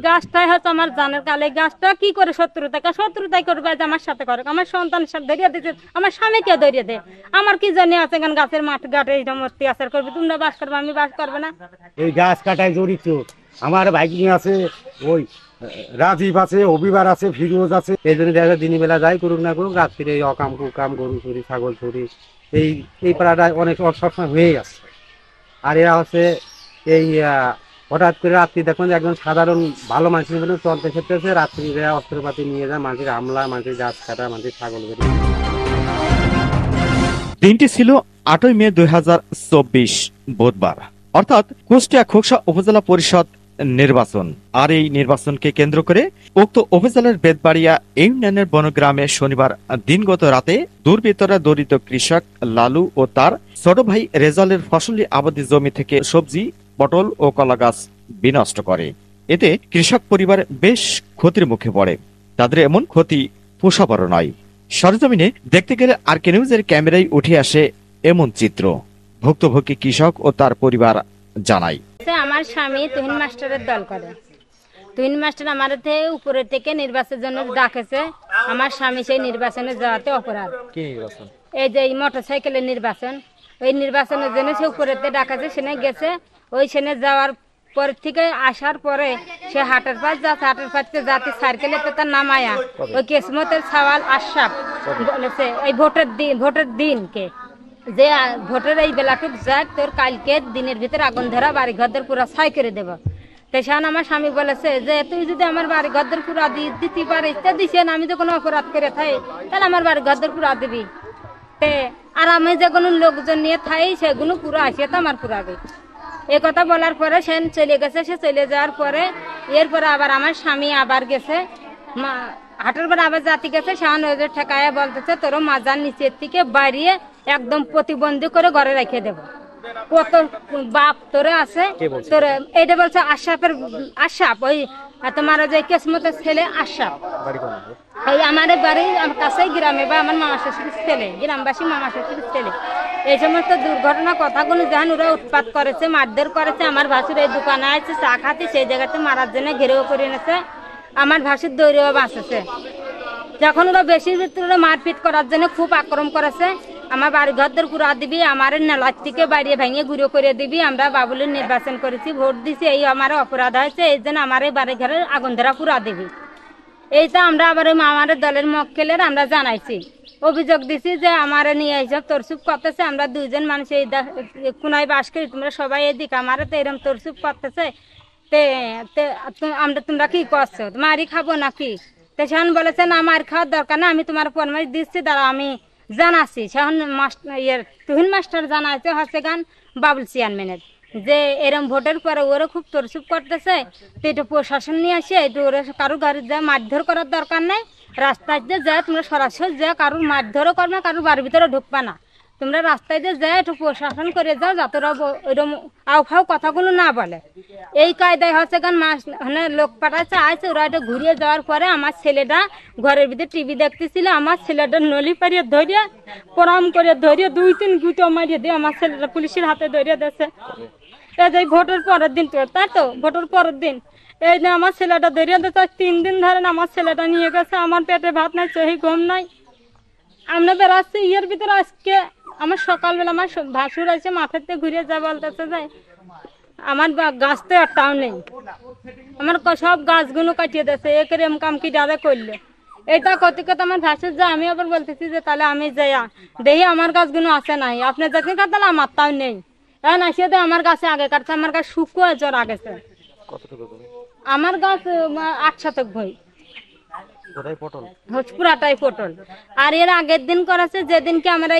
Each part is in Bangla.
গাছটাই হয়তো আমার জানের কালে, গাছটা কি করে শত্রুতাই করবে, আমার সাথে করে, আমার সন্তানের সাথে ধরিয়ে দিতে, আমার স্বামীকে ধরিয়ে দে, আমার কি জানি আছে গান গাছের মাঠ ঘাটে এইটা মূর্তি আচার করবে, তোমরা বাস করবে, আমি বাস করবে না। এই গাছ কাটায় জড়িত আমার ভাইকিং আছে, ওই রাজীব আছে, অভিবার আছে, ফিরোজ আছে। এই জন্য দেখা যায় দিনের বেলা যাই করুক না করুক, রাত্রিরে এই অকাম কুকাম, গরু চুরি, ছাগল চুরি, এই পাড়াটায় অনেক সবসময় হয়েই আছে। আর এরা হচ্ছে এই হঠাৎ করে রাত্রি দেখুন একজন সাধারণ ভালো মানুষের মধ্যে চলতে ফিরতেছে, রাত্রি অস্ত্রপাতি নিয়ে যায়, মানুষের হামলা, মানুষের গাছ কাটা, মানুষের ছাগল বেরি। দিনটি ছিল 8ই মে 2024 বুধবার, অর্থাৎ কুষ্টিয়া খোকসা উপজেলা পরিষদ নির্বাচন। আর এই নির্বাচনকে কেন্দ্র করে উক্ত উপজেলার বেদবাড়িয়া ইউনিয়নের বনগ্রামে শনিবার দিনগত রাতে দুর্বৃত্তরা দরিদ্র কৃষক লালু ও তার ছোট ভাই রেজালের ফসলি আবাদি জমি থেকে সবজি, পটল ও কলা গাছ বিনষ্ট করে। এতে কৃষক পরিবার বেশ ক্ষতির মুখে পড়ে। তাদের এমন ক্ষতি পোষাবার নয়। সরজমিনে দেখতে গেলে আরকে নিউজের ক্যামেরায় উঠে আসে এমন চিত্র। ভুক্তভোগী কৃষক ও তার পরিবার জানায়, আমার স্বামী তুহিন মাস্টারের দল করে। তুহিন মাস্টার আমার উপরে থেকে নির্বাচনের জন্য ডাকেছে, আমার স্বামী সেই নির্বাচনে যাওয়াতে অপরাধ। এই যে মোটর সাইকেলের নির্বাচন, ওই নির্বাচনের জন্য সে উপরে ডাকাছে, সেনে গেছে। ওই সেনে যাওয়ার পর থেকে আসার পরে সে হাটের পাশ যাচ্ছে, হাটের পাশ যাতে সার্কেলে তার নামায়া ওই কেসমতের সওয়াল আশরাফ বলেছে এই ভোটের দিনকে যে ভোটের এই বেলাটুক যাক, তোর কালকে দিনের ভিতরে আগুন ধরা বাড়ি ঘরদের পুরো ছাই করে দেবো। তেসান আমার স্বামী বলেছে যে তুই যদি আমার বাড়ি ঘরদের পুরা দিতে পারিস তা দিছেন, আমি তো কোনো অপরাধ করে থাই, তাহলে আমার বাড়ি ঘরদের পুরা দিবি। আর আমি যে কোনো লোকজন নিয়ে থাই সেগুলো পুরো আসে তো আমার পুরাবে। এ কথা বলার পরে সে চলে গেছে। সে চলে যাওয়ার পরে এরপরে আবার আমার স্বামী আবার গেছে হাটের পরে আবার জাতি গেছে, সেখানে ওদের ঠেকায়া বলতেছে তোর মাজার নিচের থেকে বাড়িয়ে একদম প্রতিবন্ধী করে ঘরে রেখে দেবো। কত বাপ তোরে আছে তোর, এইটা বলছে আশরাফ ওই তোমার যে কেসমতের ছেলে আশরাফ, ওই আমার বাড়ি আমার কাছেই গ্রামে বা আমার মামা শ্বশুরের ছেলে, গ্রামবাসী মামা শ্বশুরের ছেলে। এই সমস্ত দুর্ঘটনা কথাগুলো যখন ওরা উৎপাত করেছে, মারধর করেছে, আমার ভাসুর এই দোকানে আছে চা খাতে, সেই জায়গাতে মারার জন্য ঘেরেও করে এনেছে, আমার ভাসুর দৈর্ঘ্য বাঁচেছে। যখন ওরা বেশি ভিতরে মারপিট করার জন্য খুব আক্রমণ করেছে, আমার বাড়ি ঘরদের পুরা দিবি, আমার নেলার থেকে বাড়িয়ে ভেঙে গুঁড়ো করে দিবি, আমরা বাবুলের নির্বাচন করেছি, ভোট দিছি, এই আমার অপরাধ হয়েছে, এই জন্য আমার এই বাড়ি ঘরের আগুন ধরা পুরা দিবি। এইটা আমরা আবার আমাদের দলের মক্কেলের আমরা জানাইছি, অভিযোগ দিছি যে আমার নিয়ে এইসব তরসুপ করতেছে, আমরা দুইজন মানুষ এই কোনায় বাস করি, তোমরা সবাই এদিকে আমার তো এরকম তরসুপ করতেছে, আমরা তোমরা কি করছো, মারি খাবো নাকি? তো সেখান বলেছে না মার খাওয়ার দরকার না, আমি তোমার পরামর্শ দিচ্ছি, দাঁড়া আমি জানাচ্ছি। সেখান তুহিন মাস্টার জানাইছে হচ্ছে গান বাবুল চেয়ারম্যানের যে এরম ভোটের পরে ওরা খুব তরসুপ করতেছে, তো এটা প্রশাসন নিয়ে আসে, এটা ওরা কারো গাড়ি যায় মারধর করার দরকার নাই, রাস্তায় দিয়ে যায় তোমরা সরাসরি যায়, কারোর মারধরও করবে না, কারোর বাড়ির ভিতরে ঢুকবা না, তোমরা রাস্তায় দিয়ে যায় একটু প্রশাসন করে যাও, যাতে ওইরকম আউফাউ কথাগুলো না বলে। এই কায়দায় হচ্ছে গান মানে লোক পাঠাচ্ছে আসছে, ওরা এটা ঘুরিয়ে যাওয়ার পরে আমার ছেলেটা ঘরের ভিতরে টিভি দেখতেছিল, আমার ছেলেটা নলি পারিয়ে ধরিয়ে প্রণাম করে ধরিয়ে 2-3 গুঁতো মারিয়ে দিয়ে আমার ছেলেটা পুলিশের হাতে ধরিয়ে দিয়েছে। এই যে ভোটের পরের দিন, তাই তো ভোটের পরের দিন এই যে আমার ছেলেটা ধরিয়ে দিয়েছে, 3 দিন ধরে আমার ছেলেটা নিয়ে গেছে, আমার পেটে ভাত নাই, চহি ঘুম নাই, আমরা বেড়াচ্ছি ইয়ের ভিতরে। আজকে আমার সকালবেলা আমার ভাসুর আছে মাথাতে ঘুরিয়ে যা বলতেছে যে আমার গাছ তো একটাও নেই, আমার সব গাছগুলো কাটিয়ে দিয়েছে, একের এম কাম কি ডারে করলে এটা করতে করতে আমার ভাসুর যা, আমি আবার বলতেছি যে তাহলে আমি যাই দেখি আমার গাছগুলো আছে নাই, আপনি যখন কাটালে আমার তাও নেই, এখন আসিয়ে দেয় আমার গাছে আগে কাটছে, আমার গাছ শুকো জ্বর আগেছে, আমার গাছ 8 শতক ভই, পুরাটাই পটল। আর এর আগের দিন করেছে যেদিনকে আমরা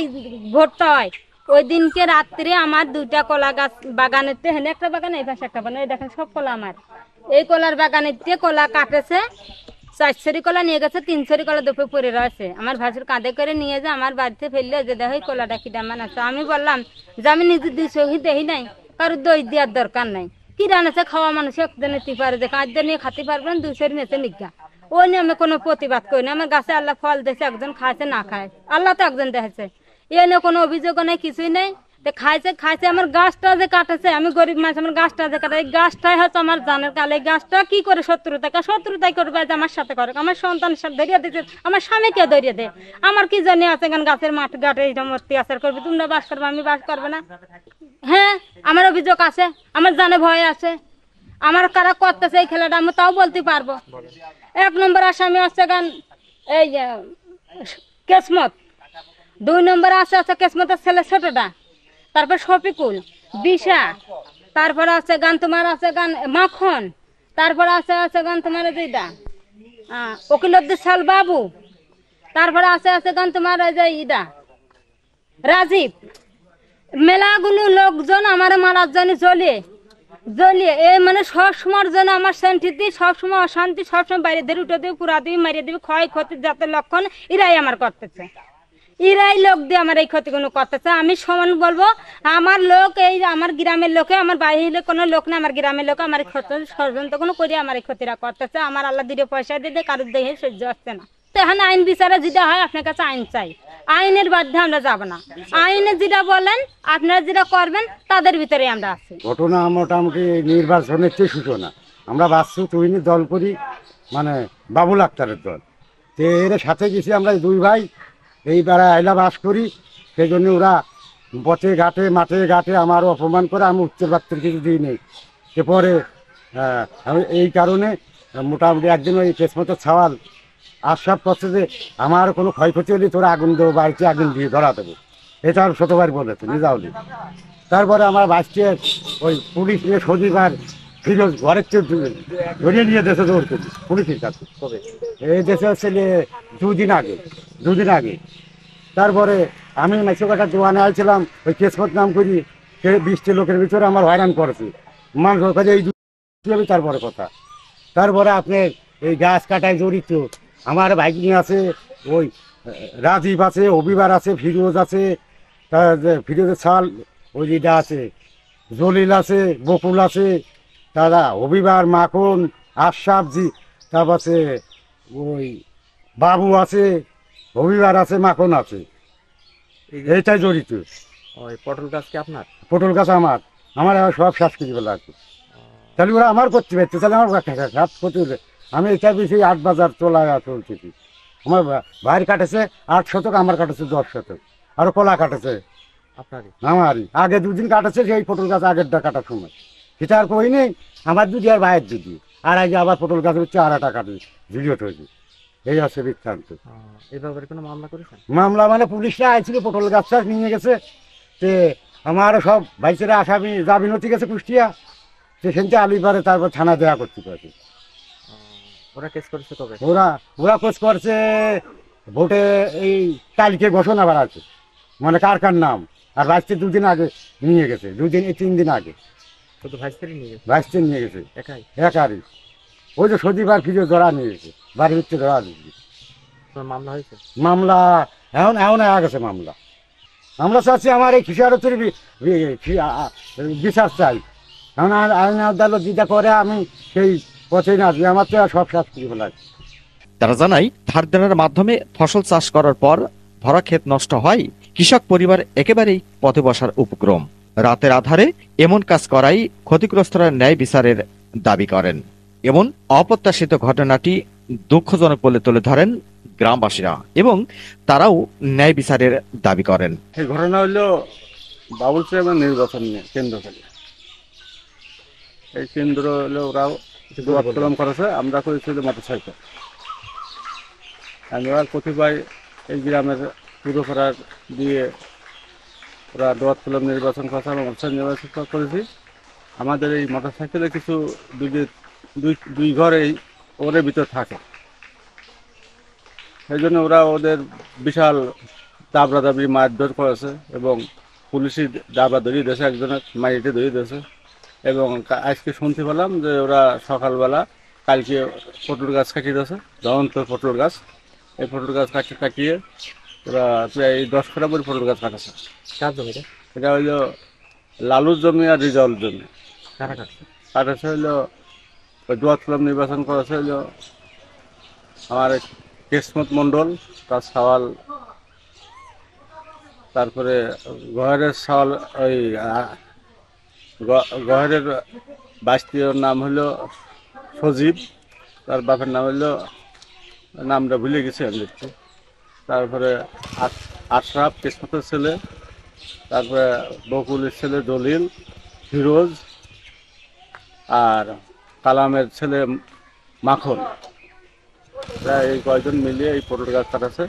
ভোটটা হয় ওই দিনকে রাত্রে আমার 2টা কলা গাছ বাগানেতে, হেনে একটা বাগান এই পাশে একটা বাগান, এই দেখেন সব কলা আমার, এই কলার বাগানেতে কলা কাটেছে, 4 ছড়ি কলা নিয়ে গেছে, 3 ছড়ি কলা দুপুরে পড়ে রয়েছে, আমার ভাসুর কাঁধে করে নিয়ে যে আমার বাড়িতে ফেললে যে দেখো কলাটা কি দামান আছে। আমি বললাম যে আমি নিজে 2 চোখে দেখি নাই, কারোর দই দেওয়ার দরকার নাই, কি রান্নাছে খাওয়া মানুষ একদিন নিতে পারে, যে কাঁধ নিয়ে খাতে পারবেন 2 ছড়ি নেছে নিজ্ঞা, ওই নিয়ে আমি কোনো প্রতিবাদ করি না। আমার গাছে আল্লাহ ফল দিয়েছে, একজন খাইছে না খায়, আল্লাহ তো একজন দেখেছে, এ নিয়ে কোনো অভিযোগও নেই, কিছুই নেই। তো খাইছে খাইছে আমার গাছটা যে কাটেছে, আমি গরিব মানুষ, আমার গাছটা যে কাটে, এই গাছটাই হচ্ছে আমার জানের কাল। এই গাছটা কি করে শত্রুতাই করবে, যে আমার সাথে করে, আমার সন্তানের সাথে ধরিয়ে দিতে, আমার স্বামীকে ধরিয়ে দে। আমার কি জানি আছে এখানে গাছের মাঠ ঘাটে এইটা মূর্তি আচার করবে, তোমরা বাস করবে, আমি বাস করবে না। হ্যাঁ, আমার অভিযোগ আছে, আমার জানে ভয় আছে, আমার কারা করতেছে এই খেলাটা আমি তাও বলতে পারবো। 1 নম্বর আসামি আছে গান এই কেসমত, 2 নম্বরে আছে কেসমতের ছেলে ছোটটা, তারপর শফিকুল, দিশা, তারপরে আছে গান তোমার আছে গান মাখন, তারপরে আছে গান তোমার যেটা ওকিলুদ্দিন বাবু, তারপরে আছে গান তোমার এই যে ইদা রাজীব। মেলাগুলো লোকজন আমার মারার জন্য জ্বলিয়ে এই মানে সবসময়ের জন্য আমার শান্তি, সবসময় অশান্তি, সবসময় বাইরে দিয়ে উঠে দিয়ে পুরা দিয়ে মারিয়ে দিবি, ক্ষয়ক্ষতি যাতে লক্ষণ এরাই আমার করতেছে, এরাই লোক দিয়ে আমার এই ক্ষতিগুলো করতেছে। আমি সমান বলবো, আমার লোক এই আমার গ্রামের লোকে, আমার বাইরে কোনো লোক না, আমার গ্রামের লোক আমার ষড়যন্ত্র কোনো করে আমার এই ক্ষতিটা করতেছে। আমার আল্লাহ দিয়ে পয়সা দিয়ে কারোর দেহে সহ্য হচ্ছে না। তো এখানে আইন বিচারে যেটা হয়, আপনার কাছে আইন চাই, আইনের বাধ্যে আমরা যাব না। আইনে যেটা বলেন, আপনারা যেটা করবেন তাদের ভিতরে আমরা আছি। ঘটনা মোটামুটি নির্বাচনের চেয়ে সূচনা, আমরা বাসু তুহিনের দল করি, মানে বাবুল আক্তারের দল। তো এর সাথে গেছি আমরা 2 ভাই, এই পাড়ায় আইলা বাস করি। সেই জন্য ওরা পথে ঘাটে মাঠে ঘাটে আমার অপমান করে, আমি উত্তর পাত্র কিছু দিই নেই। এরপরে আমি এই কারণে মোটামুটি একদিন ওই কেসমতের ছাওয়াল আশ্বাস করছে যে আমার কোনো ক্ষয়ক্ষতি হলে তোরা আগুন দেবো, বাড়িতে আগুন দিয়ে ধরা দেবো, এটা আর শতবার বলেছে নিজাউলি। তারপরে আমার বাসকে ওই পুলিশ নিয়ে শনিবার ফিরোজ ঘরের চেয়ে ধরিয়ে নিয়ে দেশে দৌড় করি পুলিশের কাছে। এই দেশে হচ্ছে 2 দিন আগে। তারপরে আমি মেসোকাটা দোকানে আসছিলাম, ওই কেসমত নাম করি, সে 20টি লোকের ভিতরে আমার হয়রান করেছে মানুষ কাছে। এই তারপরে কথা, তারপরে আপনার এই গাছ কাটায় জড়িত আমার ভাইকিং আছে, ওই রাজীব আছে, অবিবার আছে, ফিরোজ আছে, ফিরোজের ছাল ওই যেটা আছে, জলিল আছে, বকুল আছে, দাদা অবিবার, মাখন, আশরাফজি, তারপর আছে ওই বাবু আছে, অবিবার আছে, মাখন আছে, এইটাই জড়িত। ওই পটল গাছ কি আপনার? পটল গাছ আমার আবার সব শ্বাস কিছু বেলা আছে। তাহলে ওরা আমার করতে পারছে, তাহলে আমার হাত করতে, আমি এটা বেশি 8 বাজার চলতেছি। আমার ভাইয়ের কাটেছে 8 শতক, আমার কাটেছে 10 শতক, আরো কলা কাটেছে আমারই। আগে 2 দিন কাটেছে সেই পটল গাছ, আগেরটা কাটার সময় সেটা আর কই নেই, আমার দুধি আর ভাইয়ের দুধি। আর আগে আবার পটল গাছ হচ্ছে 2টা কাটে ভিডিওট হয়েছে। এই হচ্ছে বৃত্তান্ত। এই ব্যাপারে কোনো মামলা করেছেন? মামলা মানে পুলিশরা আইছিল, পটল গাছটা নিয়ে গেছে, তে আমার সব ভাইসেরা আসামি জামিনতি গেছে কুষ্টিয়া, সেখানতে আলিপারে তারপর থানা দেওয়া করতে পারে। ওরা কেস করেছে কবে? ওরা কেস করছে ভোটে এই কালকে ঘোষণা বার আছে, মানে কার কার নাম। আর ভাইসতে 2 দিন আগে নিয়ে গেছে, 3 দিন আগে শুধু ভাইসতেরই নিয়ে গেছে? ভাইসতে নিয়ে গেছে একারই। ওই যে শনিবার ফিরে ধরা নিয়ে গেছে, বাড়ির ভিতরে ধরা দিয়েছে। মামলা হয়েছে? মামলা এখন আয়া গেছে মামলা। আমরা চাচ্ছি আমার এই খিসারতের বিচার চাই। এখন আইন আদালত যেটা করে আমি সেই পথে না, আমার তো সব শাস্তি ফেলায়। তারা জানায়, ধার দেনার মাধ্যমে ফসল চাষ করার পর ভরা ক্ষেত নষ্ট হয়, কৃষক পরিবার একেবারেই পথে বসার উপক্রম। রাতের আধারে এমন কাজ করাই ক্ষতিগ্রস্তরা ন্যায় বিচারের দাবি করেন। এমন অপ্রত্যাশিত ঘটনাটি দুঃখজনক বলে তুলে ধরেন গ্রামবাসীরা এবং তারাও ন্যায় বিচারের দাবি করেন। এই ঘটনা হলো বাবুল সাহেবের নির্বাচন নিয়ে কেন্দ্র করে। এই কেন্দ্র হলো ওরাও দোয়াতকলম করেছে, আমরা করেছি মোটরসাইকেল। আমরা কতিপয় এই গ্রামের পুরোপাড়ার দিয়ে ওরা দোয়াতকলম নির্বাচন করেছে, আমরা মোটরসাইকেল নির্বাচন করেছি। আমাদের এই মোটরসাইকেলে কিছু দুই ঘরেই ওদের ভিতর থাকে, সেই জন্য ওরা ওদের বিশাল দাবরাদাবি মারধর করেছে এবং পুলিশি দাবরা ধরিয়ে দিয়েছে, একজনের মাইটে ধরিয়ে দিয়েছে। এবং আজকে শুনতে পেলাম যে ওরা সকালবেলা কালকে পটল গাছ কাটিয়ে দিয়েছে, জ্বলন্ত পটল গাছ। এই পটল গাছ কাটিয়ে ওরা প্রায় 10 কাঠা করে পটল গাছ কাটাছে। কার জমিটা? এটা হইলো লালুর জমি আর রিজাউল জমি। কারা কাটছে? কাটাছে হইলো ওই দোয়াতকলম নির্বাচন করেছে হইলো আমার কেসমত মণ্ডল, তার সওয়াল তারপরে গহেরের সাল ওই গহেরের বাইস্তির নাম হলো সজীব, তার বাপের নাম হলো, নামটা ভুলে গেছি আমি দেখছি। তারপরে আশরাফ কিসমতের ছেলে, তারপরে বকুলের ছেলে দলিল, ফিরোজ, আর কালামের ছেলে মাখন। এই কয়জন মিলিয়ে এই পটল গাছ কাটাছে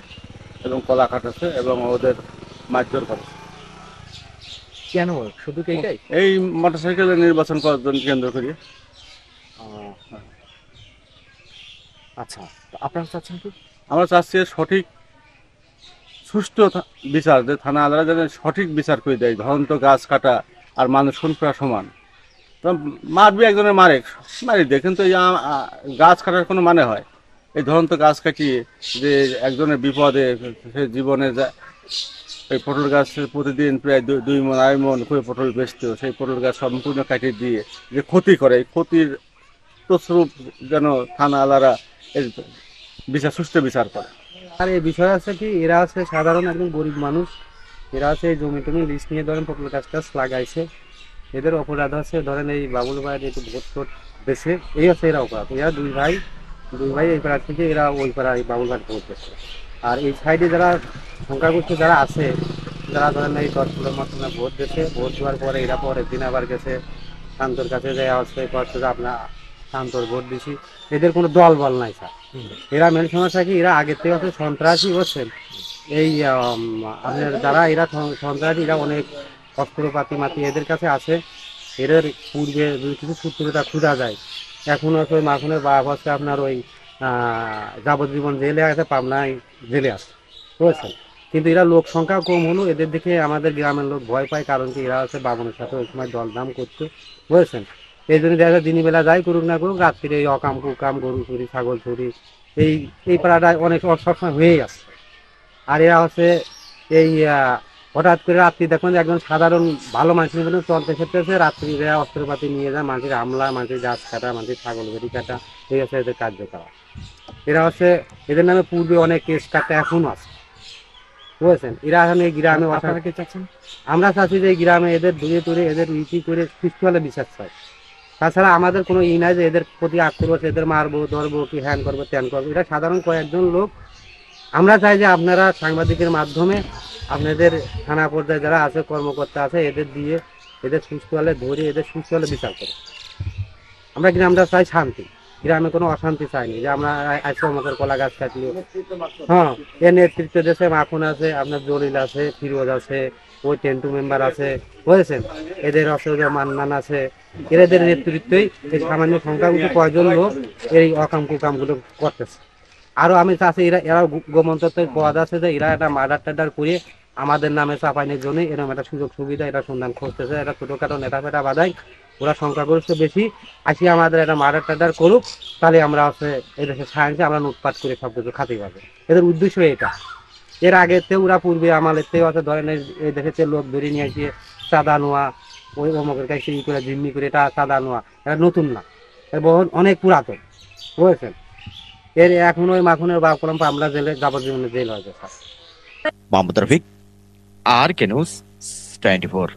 এবং কলা কাটাছে এবং ওদের মারধর করেছে। কেন শুধু কি এইটাই? এই মোটরসাইকেলের নির্বাচন করার কেন্দ্র করি। আচ্ছা, তো আপনারা চাচ্ছেন কি? আমরা চাচ্ছি সঠিক সুষ্ঠু বিচার, যে থানা আলাদা যেন সঠিক বিচার করে দেয়। ধরন্ত গাছ কাটা আর মানুষ খুন করা সমান। মারবি একজনের মারি দেয়, কিন্তু এই গাছ কাটার কোনো মানে হয়? এই ধরন্ত গাছ কাটিয়ে যে একজনের বিপদে সে জীবনে এই পটল গাছ প্রতিদিন প্রায় 2 মণ 2.5 মণ করে পটল বেচত, সেই পটল গাছ সম্পূর্ণ কাটিয়ে দিয়ে যে ক্ষতি করে, এই ক্ষতির তসরূপ যেন থানা আলারা এর সুষ্ঠু বিচার করে। আর এই বিষয় আছে কি, এরা আছে সাধারণ একদম গরিব মানুষ, এরা আছে এই জমি টমি লিস্ট নিয়ে ধরেন পটল গাছ টাছ লাগাইছে, এদের অপরাধ আছে ধরেন এই বাবুল ভাইয়ের একটু ভোট টোট বেছে, এই হচ্ছে এরা অপরাধ। এরা দুই ভাই এই পাড়া থেকে এরা ওই পাড়া এই বাবুল ভাইয়ের ভোট বেছে। আর এই সাইডে যারা সংখ্যাগরিষ্ঠ যারা আছে, যারা ধরেন এই 10 মতো ভোট দিয়েছে, ভোট দেওয়ার পরে এরা পরের দিন আবার গেছে শান্তর কাছে যাওয়া হচ্ছে, করছে যে আপনার শান্তর ভোট দিছি। এদের কোনো দল বল নাই স্যার। এরা মেন সমস্যা কি, এরা আগের থেকে হচ্ছে সন্ত্রাসী বলছেন। এই আপনার যারা এরা সন্ত্রাসী, এরা অনেক অস্ত্রপাতি মাতি এদের কাছে আছে। এদের পূর্বে যদি কিছু সূত্রতা খোঁজা যায়, এখন হচ্ছে ওই মাখনের বাপ হচ্ছে আপনার ওই যাবজ্জীবন জেলে আছে, পাবনায় জেলে আছে, বুঝেছেন। কিন্তু এরা লোক সংখ্যা কম হলো, এদের দেখে আমাদের গ্রামের লোক ভয় পায়, কারণ কি এরা হচ্ছে বাবনের সাথে ওই সময় দলদাম করতো, বুঝেছেন। এই জন্য দেখা যায় দিনই বেলা যাই করুক না করুক, রাত্রিরে এই অকাম কুকাম, গরু চুরি, ছাগল চুরি, এই পাড়াটায় অনেক সবসময় হয়েই আসছে। আর এরা হচ্ছে এই হঠাৎ করে রাত্রি দেখবেন একজন সাধারণ ভালো মানুষের জন্য চলতে ক্ষেত্রে রাত্রি এরা অস্ত্রপাতি নিয়ে যায়, মানুষের হামলা, মানুষের গাছ কাটা, মানুষের ছাগল বেরি কাটা, এই হচ্ছে এদের কার্যকলাপ। এরা হচ্ছে এদের নামে পূর্বে অনেক কেস কাটা এখনো আছে, বুঝেছেন। এরা এখন এই গ্রামে আপনারা কি চাচ্ছেন? আমরা চাচ্ছি যে এই গ্রামে এদের ধুয়ে তুলে এদের ইতি করে সুস্থ হলে বিচার চাই। তাছাড়া আমাদের কোনো ই নাই যে এদের প্রতি আক্রোশ, এদের মারবো ধরবো কি হ্যান করবো ত্যান করবো। এটা সাধারণ কয়েকজন লোক। আমরা চাই যে আপনারা সাংবাদিকের মাধ্যমে আপনাদের থানা পর্যায়ে যারা আছে, কর্মকর্তা আছে, এদের দিয়ে এদের সুস্থ হলে ধরে এদের সুস্থ হলে বিচার করে। আমরা গ্রামটা চাই শান্তি, গ্রামে কোনো অশান্তি চাইনি যে আমরা আজকে আমাদের কলা গাছ কাটলি। হ্যাঁ, এর নেতৃত্ব দেশে মাখন আছে, আপনার জলিল আছে, ফিরোজ আছে, ওই টেন্টু মেম্বার আছে, বুঝেছেন। এদের অসুবিধা মান্নান আছে, এদের নেতৃত্বেই এই সামান্য সংখ্যাগুলো কয়জন লোক এই অকাম কুকাম গুলো করতেছে। আরো আমি চাচ্ছি এরা গোমন্তত্বের পদ আছে যে এরা একটা মার্ডার টাডার করে আমাদের নামে চাপাইনের জন্য এরকম একটা সুযোগ সুবিধা এটা সন্ধান খুঁজতেছে। এটা ছোটখাটো নেতা ফেটা বাধাই, ওরা সংখ্যাগরিষ্ঠ বেশি আসি আমাদের একটা মার্ডার টাডার করুক, তাহলে আমরা হচ্ছে এদেশের সায়েন্সে আমরা লুটপাট করে সবকিছু খাতে পারবো। এদের উদ্দেশ্য এটা। এর আগেতে ওরা পূর্বে আমাদের তেও আছে ধরেন এই দেশের লোক ধরে নিয়ে আসিয়ে চাঁদা নোয়া, ওই অমকের কাছে ই করে জিম্মি করে এটা চাঁদা নোয়া, এটা নতুন না, এর বহু অনেক পুরাতন, বুঝেছেন। এর এখন ওই মাখনের বা কলম পামলা জেলে যাবজ্জীবনের জেল হয়েছে। মোহাম্মদ রফিক, আর কে নিউজ 24।